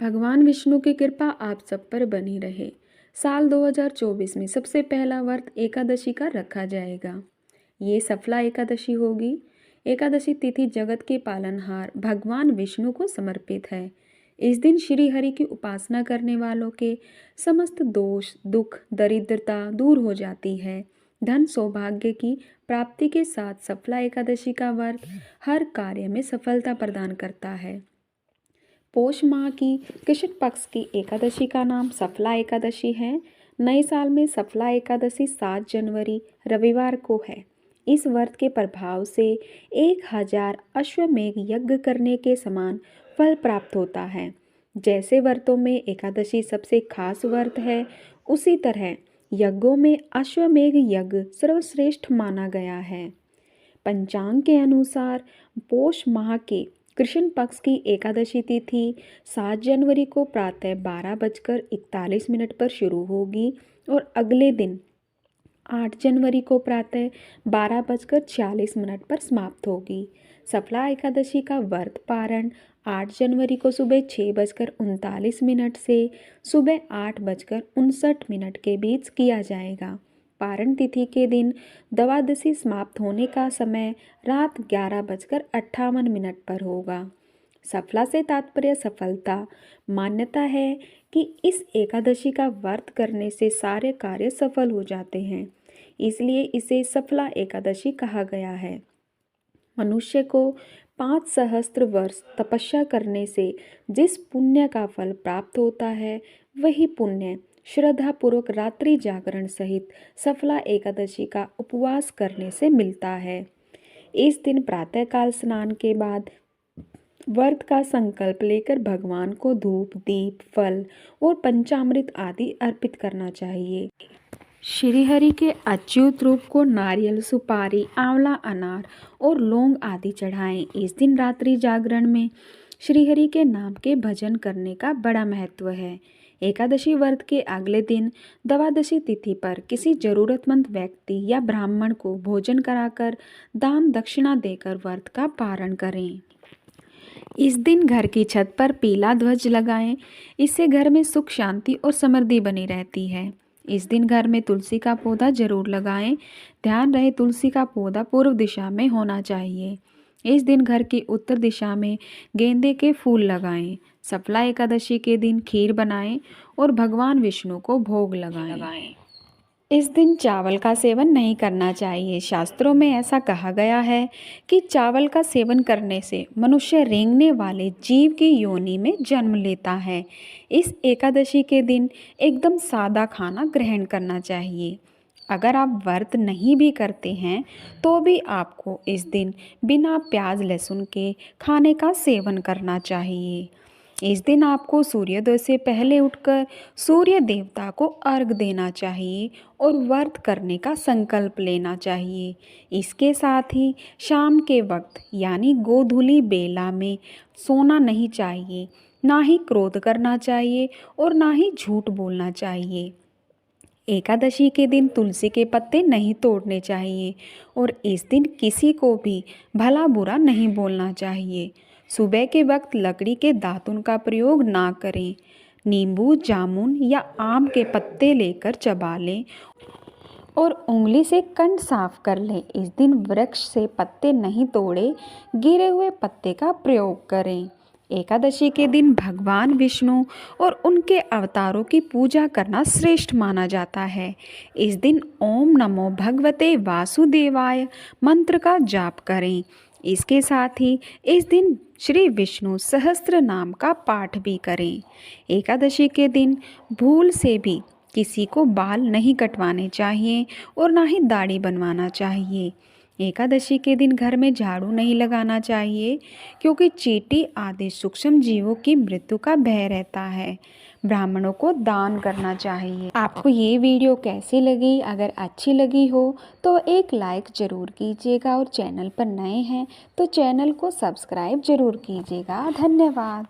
भगवान विष्णु की कृपा आप सब पर बनी रहे। साल 2024 में सबसे पहला व्रत एकादशी का रखा जाएगा। ये सफला एकादशी होगी। एकादशी तिथि जगत के पालनहार भगवान विष्णु को समर्पित है। इस दिन श्री हरि की उपासना करने वालों के समस्त दोष, दुख, दरिद्रता दूर हो जाती है। धन सौभाग्य की प्राप्ति के साथ सफला एकादशी का व्रत हर कार्य में सफलता प्रदान करता है। पौष माह की कृष्ण पक्ष की एकादशी का नाम सफला एकादशी है। नए साल में सफला एकादशी 7 जनवरी रविवार को है। इस व्रत के प्रभाव से 1000 अश्वमेघ यज्ञ करने के समान फल प्राप्त होता है। जैसे व्रतों में एकादशी सबसे खास व्रत है, उसी तरह यज्ञों में अश्वमेघ यज्ञ सर्वश्रेष्ठ माना गया है। पंचांग के अनुसार पौष माह के कृष्ण पक्ष की एकादशी तिथि 7 जनवरी को प्रातः 12:41 पर शुरू होगी और अगले दिन 8 जनवरी को प्रातः 12:46 पर समाप्त होगी। सफला एकादशी का व्रत पारण 8 जनवरी को सुबह 6:39 से सुबह 8:59 के बीच किया जाएगा। पारण तिथि के दिन द्वादशी समाप्त होने का समय रात 11:58 पर होगा। सफला से तात्पर्य सफलता। मान्यता है कि इस एकादशी का व्रत करने से सारे कार्य सफल हो जाते हैं, इसलिए इसे सफला एकादशी कहा गया है। मनुष्य को 5 सहस्त्र वर्ष तपस्या करने से जिस पुण्य का फल प्राप्त होता है, वही पुण्य श्रद्धापूर्वक रात्रि जागरण सहित सफला एकादशी का उपवास करने से मिलता है। इस दिन प्रातःकाल स्नान के बाद व्रत का संकल्प लेकर भगवान को धूप, दीप, फल और पंचामृत आदि अर्पित करना चाहिए। श्रीहरि के अच्युत रूप को नारियल, सुपारी, आंवला, अनार और लौंग आदि चढ़ाएं। इस दिन रात्रि जागरण में श्रीहरि के नाम के भजन करने का बड़ा महत्व है। एकादशी व्रत के अगले दिन द्वादशी तिथि पर किसी जरूरतमंद व्यक्ति या ब्राह्मण को भोजन कराकर दान दक्षिणा देकर व्रत का पारण करें। इस दिन घर की छत पर पीला ध्वज लगाएं। इससे घर में सुख, शांति और समृद्धि बनी रहती है। इस दिन घर में तुलसी का पौधा जरूर लगाएं। ध्यान रहे तुलसी का पौधा पूर्व दिशा में होना चाहिए। इस दिन घर की उत्तर दिशा में गेंदे के फूल लगाएं। सफला एकादशी के दिन खीर बनाएं और भगवान विष्णु को भोग लगाएं। इस दिन चावल का सेवन नहीं करना चाहिए। शास्त्रों में ऐसा कहा गया है कि चावल का सेवन करने से मनुष्य रेंगने वाले जीव की योनि में जन्म लेता है। इस एकादशी के दिन एकदम सादा खाना ग्रहण करना चाहिए। अगर आप व्रत नहीं भी करते हैं तो भी आपको इस दिन बिना प्याज लहसुन के खाने का सेवन करना चाहिए। इस दिन आपको सूर्योदय से पहले उठकर सूर्य देवता को अर्घ देना चाहिए और व्रत करने का संकल्प लेना चाहिए। इसके साथ ही शाम के वक्त यानी गोधूली बेला में सोना नहीं चाहिए, ना ही क्रोध करना चाहिए और ना ही झूठ बोलना चाहिए। एकादशी के दिन तुलसी के पत्ते नहीं तोड़ने चाहिए और इस दिन किसी को भी भला बुरा नहीं बोलना चाहिए। सुबह के वक्त लकड़ी के दातुन का प्रयोग ना करें। नींबू, जामुन या आम के पत्ते लेकर चबा लें और उंगली से कंठ साफ कर लें। इस दिन वृक्ष से पत्ते नहीं तोड़े, गिरे हुए पत्ते का प्रयोग करें। एकादशी के दिन भगवान विष्णु और उनके अवतारों की पूजा करना श्रेष्ठ माना जाता है। इस दिन ओम नमो भगवते वासुदेवाय मंत्र का जाप करें। इसके साथ ही इस दिन श्री विष्णु सहस्त्र नाम का पाठ भी करें। एकादशी के दिन भूल से भी किसी को बाल नहीं कटवाने चाहिए और ना ही दाढ़ी बनवाना चाहिए। एकादशी के दिन घर में झाड़ू नहीं लगाना चाहिए, क्योंकि चींटी आदि सूक्ष्म जीवों की मृत्यु का भय रहता है। ब्राह्मणों को दान करना चाहिए। आपको ये वीडियो कैसी लगी? अगर अच्छी लगी हो तो एक लाइक ज़रूर कीजिएगा और चैनल पर नए हैं तो चैनल को सब्सक्राइब ज़रूर कीजिएगा। धन्यवाद।